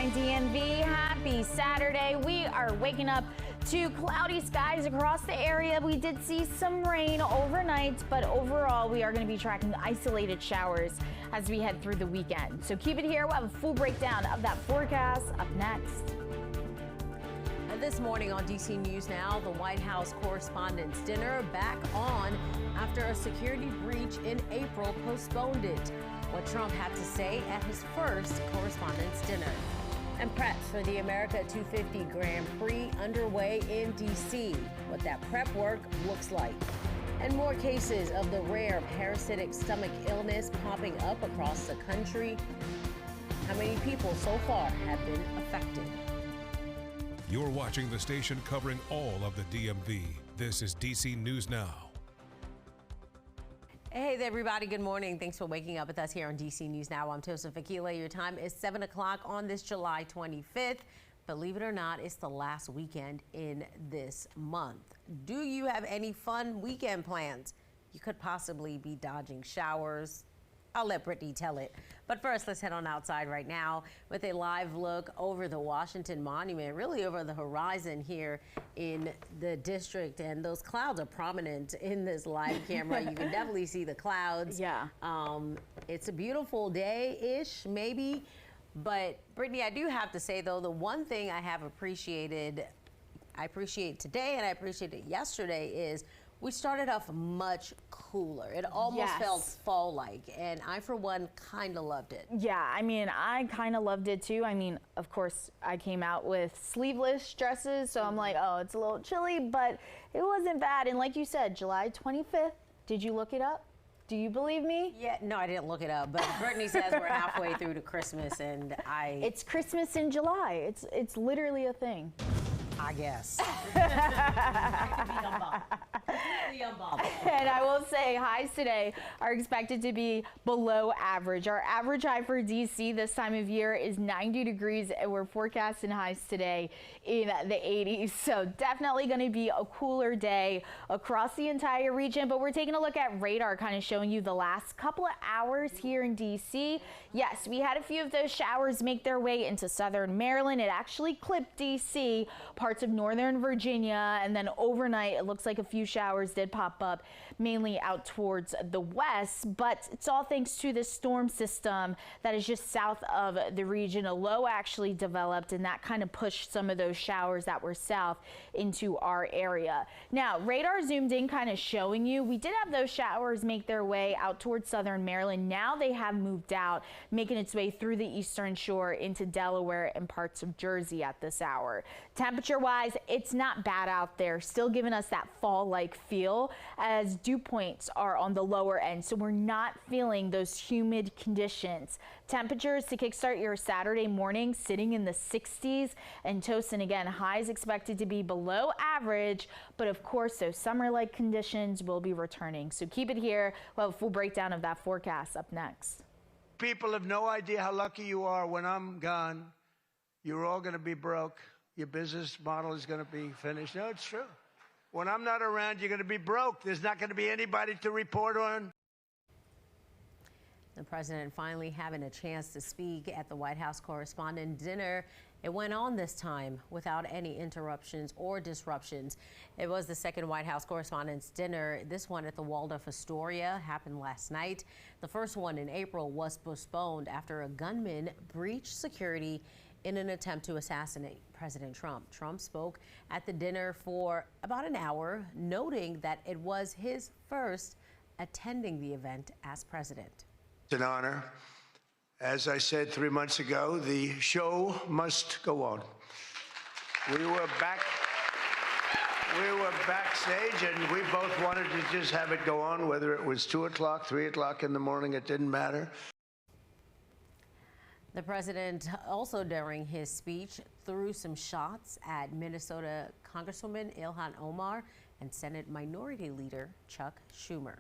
9 DMV. Happy Saturday. We are waking up to cloudy skies across the area. We did see some rain overnight, but overall we are going to be tracking isolated showers as we head through the weekend. So keep it here. We'll have a full breakdown of that forecast up next. This morning on DC News Now, the White House Correspondents' Dinner back on after a security breach in April postponed it. What Trump had to say at his first Correspondents' Dinner. And prep for the America 250 Grand Prix underway in DC. What that prep work looks like. And more cases of the rare parasitic stomach illness popping up across the country. How many people so far have been affected? You're watching the station covering all of the DMV. This is DC News Now. Hey there, everybody. Good morning. Thanks for waking up with us here on DC News Now. I'm Tosa Fakila. Your time is 7 o'clock on this July 25th. Believe it or not, it's the last weekend in this month. Do you have any fun weekend plans? You could possibly be dodging showers. I'll let Brittany tell it. But first, let's head on outside right now with a live look over the Washington Monument, really over the horizon here in the district. And those clouds are prominent in this live camera. You can definitely see the clouds. Yeah. It's a beautiful day-ish, maybe. But Brittany, I do have to say, though, the one thing I appreciate today and I appreciated yesterday is we started off much cooler. It almost felt fall-like, and I, for one, kind of loved it. Yeah, I mean, I kind of loved it too. I mean, of course, I came out with sleeveless dresses, so I'm like, oh, it's a little chilly, but it wasn't bad. And like you said, July 25th, did you look it up? Do you believe me? Yeah, no, I didn't look it up, but Brittany says we're halfway through to Christmas, and It's Christmas in July. It's literally a thing. I guess. And I will say highs today are expected to be below average. Our average high for DC this time of year is 90 degrees, and we're forecasting highs today in the 80s. So definitely going to be a cooler day across the entire region. But we're taking a look at radar, kind of showing you the last couple of hours here in DC. Yes, we had a few of those showers make their way into southern Maryland. It actually clipped DC, parts of northern Virginia, and then overnight it looks like a few showers did pop up, mainly out towards the west, but it's all thanks to this storm system that is just south of the region. A low actually developed, and that kind of pushed some of those showers that were south into our area. Now, radar zoomed in, kind of showing you, we did have those showers make their way out towards southern Maryland. Now they have moved out, making its way through the eastern shore into Delaware and parts of Jersey at this hour. Temperature-wise, it's not bad out there, still giving us that fall-like feel as dew points are on the lower end, so we're not feeling those humid conditions. Temperatures to kickstart your Saturday morning sitting in the 60s, and Tosin, again, highs expected to be below average, but of course those summer-like conditions will be returning. So keep it here. We'll have a full breakdown of that forecast up next. People have no idea how lucky you are. When I'm gone, you're all going to be broke. Your business model is going to be finished. No, it's true. When I'm not around, you're going to be broke. There's not going to be anybody to report on. The president finally having a chance to speak at the White House Correspondent Dinner. It went on this time without any interruptions or disruptions. It was the second White House Correspondents' Dinner. This one at the Waldorf Astoria happened last night. The first one in April was postponed after a gunman breached security in an attempt to assassinate President Trump. Trump spoke at the dinner for about an hour, noting that it was his first attending the event as president. It's an honor. As I said 3 months ago, the show must go on. We were backstage, and we both wanted to just have it go on, whether it was 2 o'clock, 3 o'clock in the morning, it didn't matter. The president also, during his speech, threw some shots at Minnesota Congresswoman Ilhan Omar and Senate Minority Leader Chuck Schumer.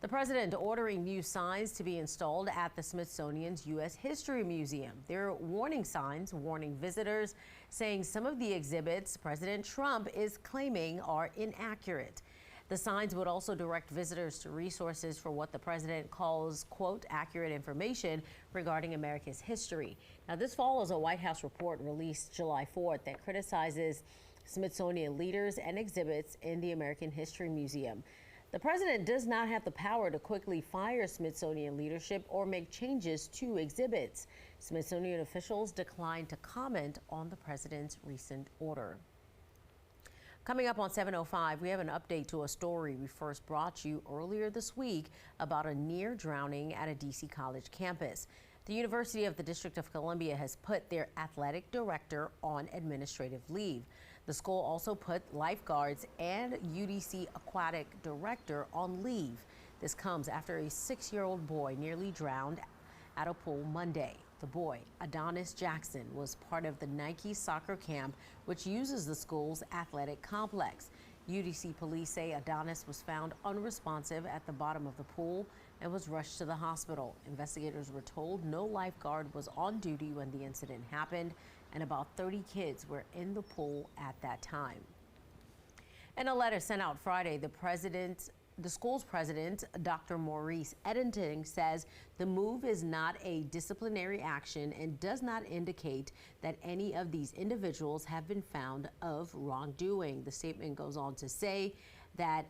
The president ordering new signs to be installed at the Smithsonian's U.S. History Museum. There are warning signs warning visitors, saying some of the exhibits President Trump is claiming are inaccurate. The signs would also direct visitors to resources for what the president calls, quote, accurate information regarding America's history. Now, this follows a White House report released July 4th that criticizes Smithsonian leaders and exhibits in the American History Museum. The president does not have the power to quickly fire Smithsonian leadership or make changes to exhibits. Smithsonian officials declined to comment on the president's recent order. Coming up on 7:05, we have an update to a story we first brought you earlier this week about a near drowning at a DC college campus. The University of the District of Columbia has put their athletic director on administrative leave. The school also put lifeguards and UDC aquatic director on leave. This comes after a 6-year-old boy nearly drowned at a pool Monday. The boy, Adonis Jackson, was part of the Nike soccer camp, which uses the school's athletic complex. UDC police say Adonis was found unresponsive at the bottom of the pool and was rushed to the hospital. Investigators were told no lifeguard was on duty when the incident happened, and about 30 kids were in the pool at that time. In a letter sent out Friday, the school's president, Dr. Maurice Eddington, says the move is not a disciplinary action and does not indicate that any of these individuals have been found of wrongdoing. The statement goes on to say that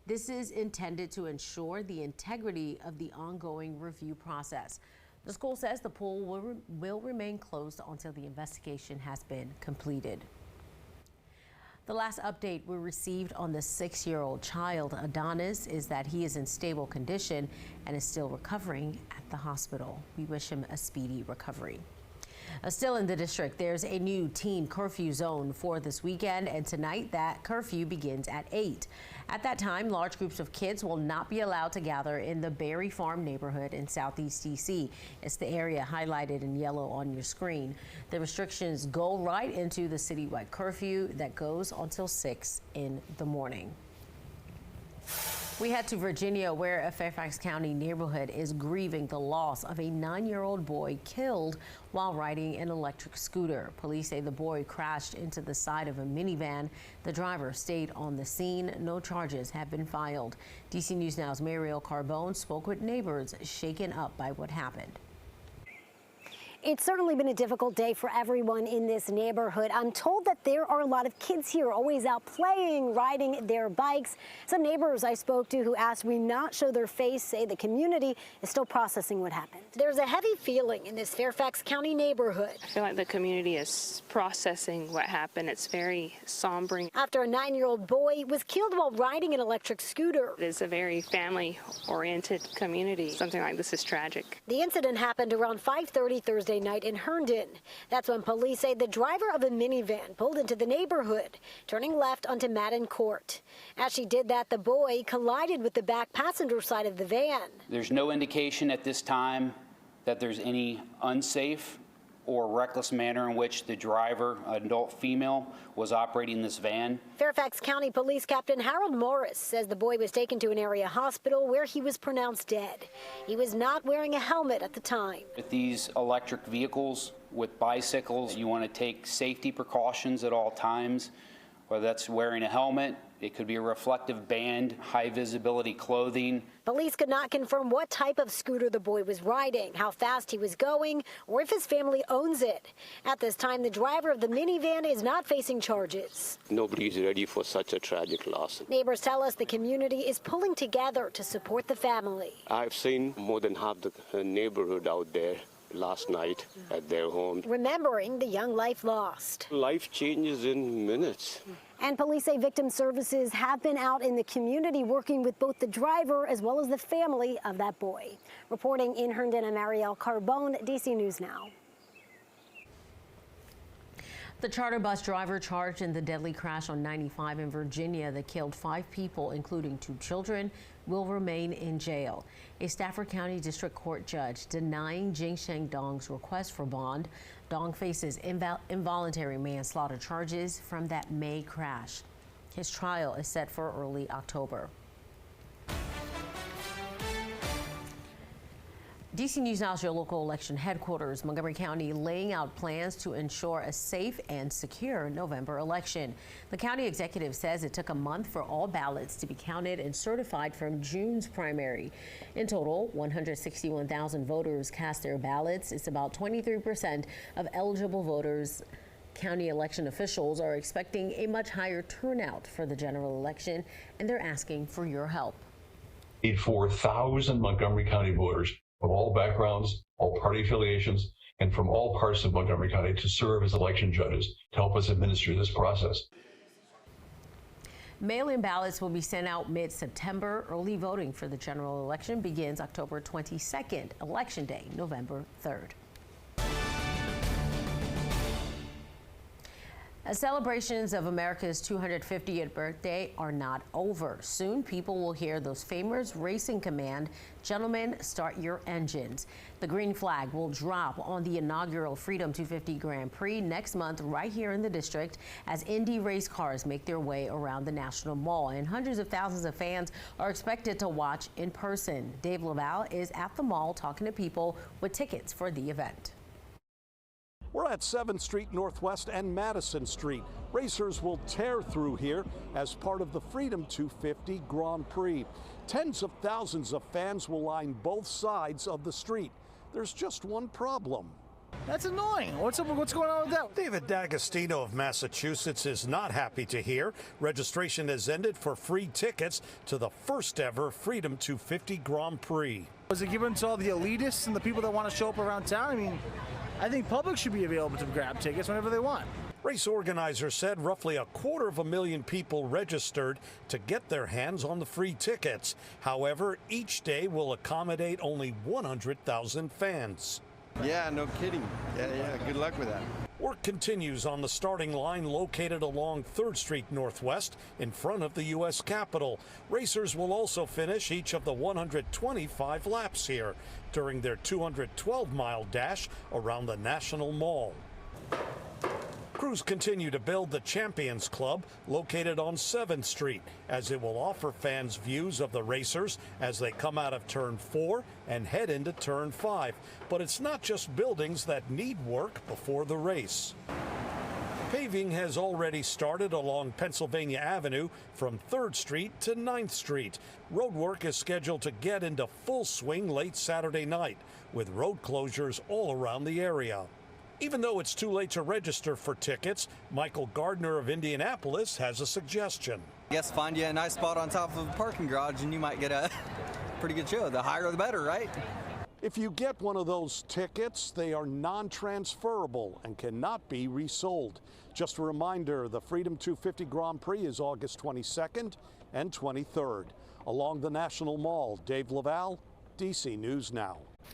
this is intended to ensure the integrity of the ongoing review process. The school says the pool will remain closed until the investigation has been completed. The last update we received on the 6-year-old child, Adonis, is that he is in stable condition and is still recovering at the hospital. We wish him a speedy recovery. Still in the district, there's a new teen curfew zone for this weekend, and tonight that curfew begins at 8. At that time, large groups of kids will not be allowed to gather in the Berry Farm neighborhood in Southeast DC. It's the area highlighted in yellow on your screen. The restrictions go right into the citywide curfew that goes until 6 in the morning. We head to Virginia, where a Fairfax County neighborhood is grieving the loss of a 9-year-old boy killed while riding an electric scooter. Police say the boy crashed into the side of a minivan. The driver stayed on the scene. No charges have been filed. DC News Now's Mariel Carbone spoke with neighbors shaken up by what happened. It's certainly been a difficult day for everyone in this neighborhood. I'm told that there are a lot of kids here always out playing, riding their bikes. Some neighbors I spoke to who asked me not show their face say the community is still processing what happened. There's a heavy feeling in this Fairfax County neighborhood. I feel like the community is processing what happened. It's very somber. After a 9-year-old boy was killed while riding an electric scooter. It is a very family-oriented community. Something like this is tragic. The incident happened around 5:30 Thursday night in Herndon. That's when police say the driver of a minivan pulled into the neighborhood, turning left onto Madden Court. As she did that, the boy collided with the back passenger side of the van. There's no indication at this time that there's any unsafe or reckless manner in which the driver, an adult female, was operating this van. Fairfax County Police Captain Harold Morris says the boy was taken to an area hospital where he was pronounced dead. He was not wearing a helmet at the time. With these electric vehicles, with bicycles, you want to take safety precautions at all times, whether that's wearing a helmet, it could be a reflective band, high visibility clothing. Police could not confirm what type of scooter the boy was riding, how fast he was going, or if his family owns it. At this time, the driver of the minivan is not facing charges. Nobody's ready for such a tragic loss. Neighbors tell us the community is pulling together to support the family. I've seen more than half the neighborhood out there last night at their home. Remembering the young life lost. Life changes in minutes. And police say victim services have been out in the community working with both the driver as well as the family of that boy. Reporting in Herndon, I'm Mariel Carbone, DC News Now. The charter bus driver charged in the deadly crash on 95 in Virginia that killed 5 people, including 2 children, will remain in jail. A Stafford County District Court judge denying Jingsheng Dong's request for bond. Dong faces involuntary manslaughter charges from that May crash. His trial is set for early October. DC News Now is your local election headquarters. Montgomery County laying out plans to ensure a safe and secure November election. The county executive says it took a month for all ballots to be counted and certified from June's primary. In total, 161,000 voters cast their ballots. It's about 23% of eligible voters. County election officials are expecting a much higher turnout for the general election, and they're asking for your help. 4,000 Montgomery County voters of all backgrounds, all party affiliations, and from all parts of Montgomery County to serve as election judges to help us administer this process. Mail-in ballots will be sent out mid-September. Early voting for the general election begins October 22nd, Election Day, November 3rd. Celebrations of America's 250th birthday are not over. Soon, people will hear those famous racing command, "Gentlemen, start your engines." The green flag will drop on the inaugural Freedom 250 Grand Prix next month right here in the district as Indy race cars make their way around the National Mall. And hundreds of thousands of fans are expected to watch in person. Dave Laval is at the mall talking to people with tickets for the event. We're at 7th Street Northwest and Madison Street. Racers will tear through here as part of the Freedom 250 Grand Prix. Tens of thousands of fans will line both sides of the street. There's just one problem. That's annoying. What's going on with that? David D'Agostino of Massachusetts is not happy to hear registration has ended for free tickets to the first ever Freedom 250 Grand Prix. Was it given to all the elitists and the people that want to show up around town? I mean, I think public should be available to grab tickets whenever they want. Race organizers said roughly 250,000 people registered to get their hands on the free tickets. However, each day will accommodate only 100,000 fans. Yeah, no kidding. Yeah, good luck with that. Work continues on the starting line located along 3rd Street Northwest in front of the U.S. Capitol. Racers will also finish each of the 125 laps here during their 212-mile dash around the National Mall. Crews continue to build the Champions Club located on 7th Street as it will offer fans views of the racers as they come out of Turn 4 and head into Turn 5. But it's not just buildings that need work before the race. Paving has already started along Pennsylvania Avenue from 3rd Street to 9th Street. Road work is scheduled to get into full swing late Saturday night with road closures all around the area. Even though it's too late to register for tickets, Michael Gardner of Indianapolis has a suggestion. I guess find you a nice spot on top of a parking garage and you might get a pretty good show. The higher the better, right? If you get one of those tickets, they are non-transferable and cannot be resold. Just a reminder, the Freedom 250 Grand Prix is August 22nd and 23rd. Along the National Mall, Dave Laval, DC News Now.